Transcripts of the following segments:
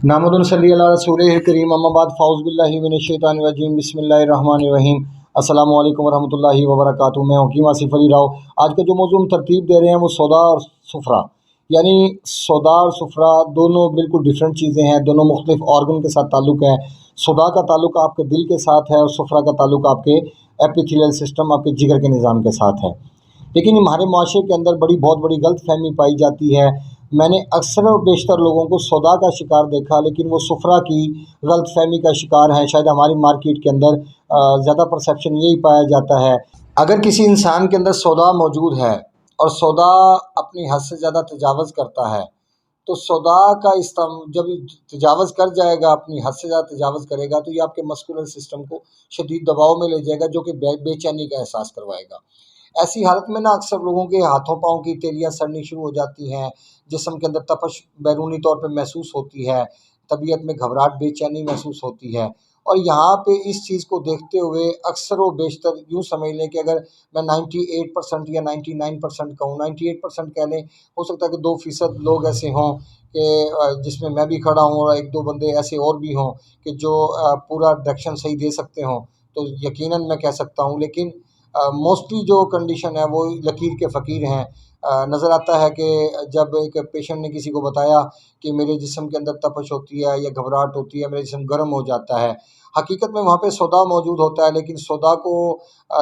نحمد صلی اللہ رسول کریم اما بعد فاعوذ باللہ من الشیطان الرجیم بسم اللہ الرحمن الرحیم۔ السلام علیکم ورحمۃ اللہ وبرکاتہ۔ میں حکیم آصف علی راؤ۔ آج کا جو موضوع ہم ترتیب دے رہے ہیں وہ سودا اور سفرہ، یعنی سودا اور سفرہ دونوں بالکل ڈیفرنٹ چیزیں ہیں، دونوں مختلف آرگن کے ساتھ تعلق ہے۔ سودا کا تعلق آپ کے دل کے ساتھ ہے اور سفرہ کا تعلق آپ کے ایپیتھیلیل سسٹم، آپ کے جگر کے نظام کے ساتھ ہے۔ لیکن ہمارے معاشرے کے اندر بہت بڑی غلط فہمی پائی جاتی ہے۔ میں نے اکثر اور بیشتر لوگوں کو سودا کا شکار دیکھا، لیکن وہ سفرہ کی غلط فہمی کا شکار ہیں۔ شاید ہماری مارکیٹ کے اندر زیادہ پرسیپشن یہی پایا جاتا ہے۔ اگر کسی انسان کے اندر سودا موجود ہے اور سودا اپنی حد سے زیادہ تجاوز کرتا ہے، تو سودا کا جب تجاوز کر جائے گا، اپنی حد سے زیادہ تجاوز کرے گا، تو یہ آپ کے مسکولر سسٹم کو شدید دباؤ میں لے جائے گا، جو کہ بے چینی کا احساس کروائے گا۔ ایسی حالت میں اکثر لوگوں کے ہاتھوں پاؤں کی تیلیاں سڑنی شروع ہو جاتی ہیں، جسم کے اندر تپش بیرونی طور پہ محسوس ہوتی ہے، طبیعت میں گھبراہٹ، بے چینی محسوس ہوتی ہے۔ اور یہاں پہ اس چیز کو دیکھتے ہوئے اکثر و بیشتر یوں سمجھ لیں کہ اگر میں 98% یا 99% کہوں، 98% کہہ لیں، ہو سکتا ہے کہ 2% لوگ ایسے ہوں کہ جس میں بھی کھڑا ہوں، اور 1-2 بندے ایسے اور بھی ہوں کہ جو پورا ڈائریکشن صحیح دے سکتے ہوں، تو یقیناً میں کہہ سکتا ہوں۔ لیکن موسٹلی جو کنڈیشن ہے وہ لکیر کے فقیر ہیں۔ نظر آتا ہے کہ جب ایک پیشنٹ نے کسی کو بتایا کہ میرے جسم کے اندر تپش ہوتی ہے یا گھبراہٹ ہوتی ہے، میرا جسم گرم ہو جاتا ہے، حقیقت میں وہاں پہ سودا موجود ہوتا ہے، لیکن سودا کو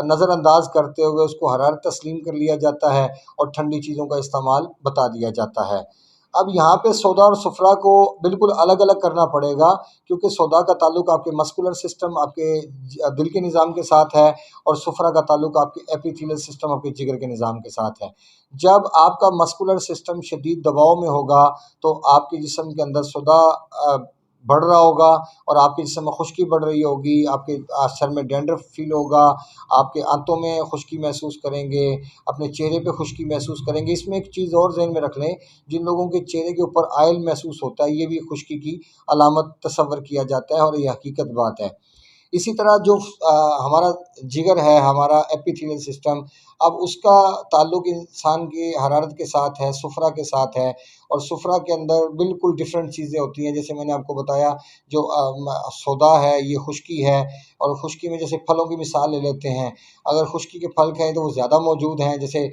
نظر انداز کرتے ہوئے اس کو حرارت تسلیم کر لیا جاتا ہے اور ٹھنڈی چیزوں کا استعمال بتا دیا جاتا ہے۔ اب یہاں پہ سودا اور سفرہ کو بالکل الگ الگ کرنا پڑے گا، کیونکہ سودا کا تعلق آپ کے مسکولر سسٹم، آپ کے دل کے نظام کے ساتھ ہے، اور سفرہ کا تعلق آپ کے ایپیتھیلیل سسٹم، آپ کے جگر کے نظام کے ساتھ ہے۔ جب آپ کا مسکولر سسٹم شدید دباؤ میں ہوگا تو آپ کے جسم کے اندر سودا بڑھ رہا ہوگا، اور آپ کے جسم میں خشکی بڑھ رہی ہوگی، آپ کے سر میں ڈینڈرف فیل ہوگا، آپ کے آنتوں میں خشکی محسوس کریں گے، اپنے چہرے پہ خشکی محسوس کریں گے۔ اس میں ایک چیز اور ذہن میں رکھ لیں، جن لوگوں کے چہرے کے اوپر آئل محسوس ہوتا ہے، یہ بھی خشکی کی علامت تصور کیا جاتا ہے، اور یہ حقیقت بات ہے۔ اسی طرح جو ہمارا جگر ہے، ہمارا ایپیتھیلیل سسٹم، اب اس کا تعلق انسان کی حرارت کے ساتھ ہے، سفرہ کے ساتھ ہے، اور سفرہ کے اندر بالکل ڈفرینٹ چیزیں ہوتی ہیں۔ جیسے میں نے آپ کو بتایا، جو سودا ہے یہ خشکی ہے، اور خشکی میں جیسے پھلوں کی مثال لے لیتے ہیں، اگر خشکی کے پھل کہیں تو وہ زیادہ موجود ہیں، جیسے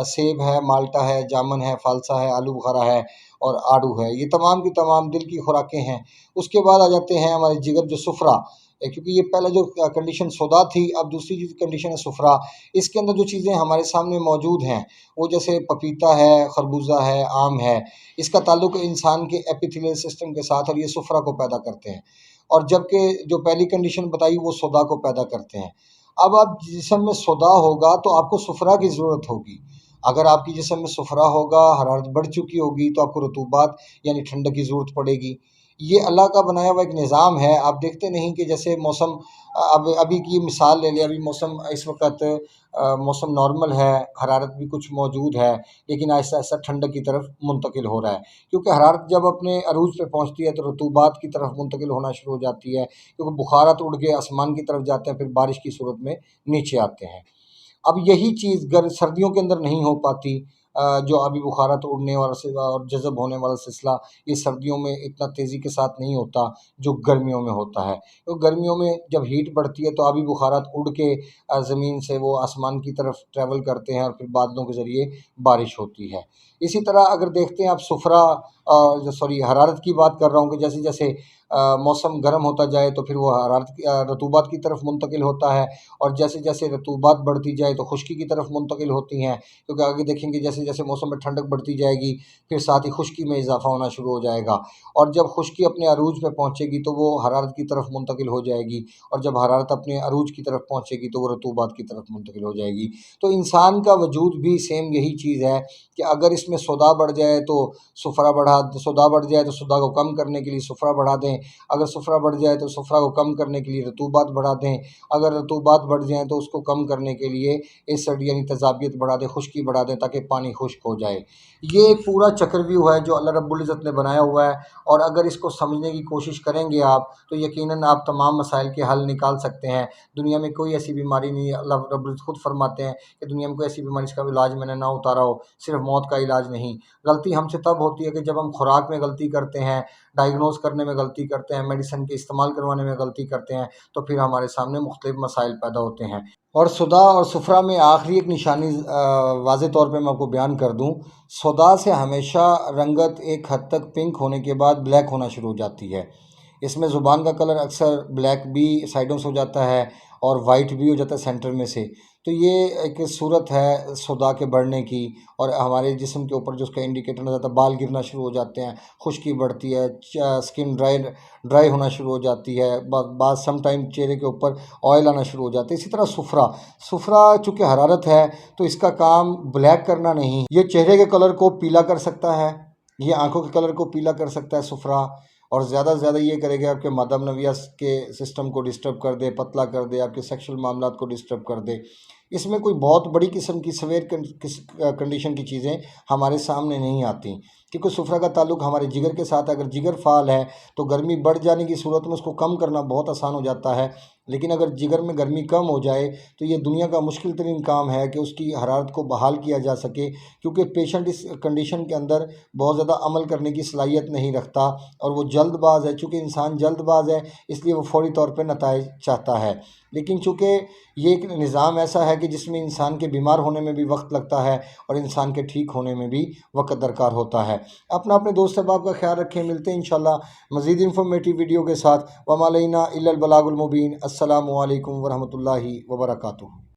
سیب ہے، مالٹا ہے، جامن ہے، فالسا ہے، آلو بخارا ہے اور آڑو ہے، یہ تمام کی تمام دل کی خوراکیں ہیں۔ اس کے بعد آ جاتے ہیں ہمارے جگر، جو سفرہ، کیونکہ یہ پہلے جو کنڈیشن سودا تھی، اب دوسری کنڈیشن ہے سفرہ۔ اس کے اندر جو چیزیں ہمارے سامنے موجود ہیں وہ جیسے پپیتا ہے، خربوزہ ہے، آم ہے، اس کا تعلق انسان کے ایپیتھیلیل سسٹم کے ساتھ، اور یہ سفرہ کو پیدا کرتے ہیں، اور جبکہ جو پہلی کنڈیشن بتائی وہ سودا کو پیدا کرتے ہیں۔ اب آپ جسم میں سودا ہوگا تو آپ کو سفرہ کی ضرورت ہوگی۔ اگر آپ کی جسم میں سفرہ ہوگا، حرارت بڑھ چکی ہوگی، تو آپ کو رطوبات یعنی ٹھنڈک کی ضرورت پڑے گی۔ یہ اللہ کا بنایا ہوا ایک نظام ہے۔ آپ دیکھتے نہیں کہ جیسے موسم، ابھی کی مثال لے لیں، ابھی موسم اس وقت موسم نارمل ہے، حرارت بھی کچھ موجود ہے، لیکن آہستہ آہستہ ٹھنڈک کی طرف منتقل ہو رہا ہے، کیونکہ حرارت جب اپنے عروج پہ پہنچتی ہے تو رطوبات کی طرف منتقل ہونا شروع ہو جاتی ہے، کیونکہ بخارات اڑ کے آسمان کی طرف جاتے ہیں، پھر بارش کی صورت میں نیچے آتے ہیں۔ اب یہی چیز سردیوں کے اندر نہیں ہو پاتی، جو ابھی بخارات اڑنے والا اور جذب ہونے والا سلسلہ یہ سردیوں میں اتنا تیزی کے ساتھ نہیں ہوتا جو گرمیوں میں ہوتا ہے۔ کیونکہ گرمیوں میں جب ہیٹ بڑھتی ہے تو ابھی بخارات اڑ کے زمین سے وہ آسمان کی طرف ٹریول کرتے ہیں، اور پھر بادلوں کے ذریعے بارش ہوتی ہے۔ اسی طرح اگر دیکھتے ہیں آپ سفرہ، حرارت کی بات کر رہا ہوں، کہ جیسے جیسے موسم گرم ہوتا جائے تو پھر وہ رطوبات کی طرف منتقل ہوتا ہے، اور جیسے جیسے رطوبات بڑھتی جائے تو خشکی کی طرف منتقل ہوتی ہیں، کیونکہ آگے دیکھیں گے جیسے جیسے موسم میں ٹھنڈک بڑھتی جائے گی پھر ساتھ ہی خشکی میں اضافہ ہونا شروع ہو جائے گا، اور جب خشکی اپنے عروج پہ پہنچے گی تو وہ حرارت کی طرف منتقل ہو جائے گی، اور جب حرارت اپنے عروج کی طرف پہنچے گی تو وہ رطوبات کی طرف منتقل ہو جائے گی۔ تو انسان کا وجود بھی سیم یہی چیز ہے کہ اگر اس میں سودا بڑھ جائے تو سفرہ سودا بڑھ جائے تو سودا کو کم کرنے کے لیے سفرہ بڑھا دیں، اگر سفرہ بڑھ جائے تو سفرہ کو کم کرنے کے لیے رطوبات بڑھا دیں، اگر رطوبات بڑھ جائیں تو اس کو کم کرنے کے لیے ایسڈ یعنی تیزابیت بڑھا دیں، خشکی بڑھا دیں، تاکہ پانی خشک ہو جائے۔ یہ ایک پورا چکرویو ہے جو اللہ رب العزت نے بنایا ہوا ہے، اور اگر اس کو سمجھنے کی کوشش کریں گے آپ تو یقیناً آپ تمام مسائل کے حل نکال سکتے ہیں۔ دنیا میں کوئی ایسی بیماری نہیں ہے، اللہ رب العزت خود فرماتے ہیں کہ دنیا میں کوئی ایسی بیماری اس کا علاج میں نے نہ اتارا ہو، صرف موت کا علاج علاج نہیں۔ غلطی ہم سے تب ہوتی ہے کہ جب ہم خوراک میں غلطی کرتے ہیں، ڈائگنوز کرنے میں غلطی کرتے ہیں، میڈیسن کے استعمال کروانے میں غلطی کرتے ہیں، تو پھر ہمارے سامنے مختلف مسائل پیدا ہوتے ہیں۔ اور سودا اور صفرا میں آخری ایک نشانی واضح طور پہ میں آپ کو بیان کر دوں۔ سودا سے ہمیشہ رنگت ایک حد تک پنک ہونے کے بعد بلیک ہونا شروع ہو جاتی ہے۔ اس میں زبان کا کلر اکثر بلیک بھی سائڈوں سے ہو جاتا ہے اور وائٹ بھی ہو جاتا ہے سینٹر میں سے۔ تو یہ ایک صورت ہے سودا کے بڑھنے کی، اور ہمارے جسم کے اوپر جو اس کا انڈیکیٹر نظر آتا ہے، بال گرنا شروع ہو جاتے ہیں، خشکی بڑھتی ہے، اسکن ڈرائی ہونا شروع ہو جاتی ہے، بعض سم ٹائم چہرے کے اوپر آئل آنا شروع ہو جاتے ہیں۔ اسی طرح صفرا چونکہ حرارت ہے تو اس کا کام بلیک کرنا نہیں، یہ چہرے کے کلر کو پیلا کر سکتا ہے، یہ آنکھوں کے کلر کو پیلا کر سکتا ہے صفرا، اور زیادہ سے زیادہ یہ کرے گا آپ کے مادہ نویہ کے سسٹم کو ڈسٹرب کر دے، پتلا کر دے، آپ کے سیکشل معاملات کو ڈسٹرب کر دے۔ اس میں کوئی بہت بڑی قسم کی سویئر کنڈیشن کی چیزیں ہمارے سامنے نہیں آتی، کیونکہ صفرا کا تعلق ہمارے جگر کے ساتھ ہے۔ اگر جگر فعال ہے تو گرمی بڑھ جانے کی صورت میں اس کو کم کرنا بہت آسان ہو جاتا ہے، لیکن اگر جگر میں گرمی کم ہو جائے تو یہ دنیا کا مشکل ترین کام ہے کہ اس کی حرارت کو بحال کیا جا سکے، کیونکہ پیشنٹ اس کنڈیشن کے اندر بہت زیادہ عمل کرنے کی صلاحیت نہیں رکھتا، اور وہ جلد باز ہے۔ چونکہ انسان جلد باز ہے اس لیے وہ فوری طور پہ نتائج چاہتا ہے، لیکن چونکہ یہ ایک نظام ایسا ہے کہ جس میں انسان کے بیمار ہونے میں بھی وقت لگتا ہے اور انسان کے ٹھیک ہونے میں بھی وقت درکار ہوتا ہے۔ اپنے دوست احباب کا خیال رکھیں، ملتے ہیں انشاءاللہ مزید انفارمیٹیو ویڈیو کے ساتھ۔ وما علینا الا البلاغ المبین۔ السلام علیکم ورحمۃ اللہ وبرکاتہ۔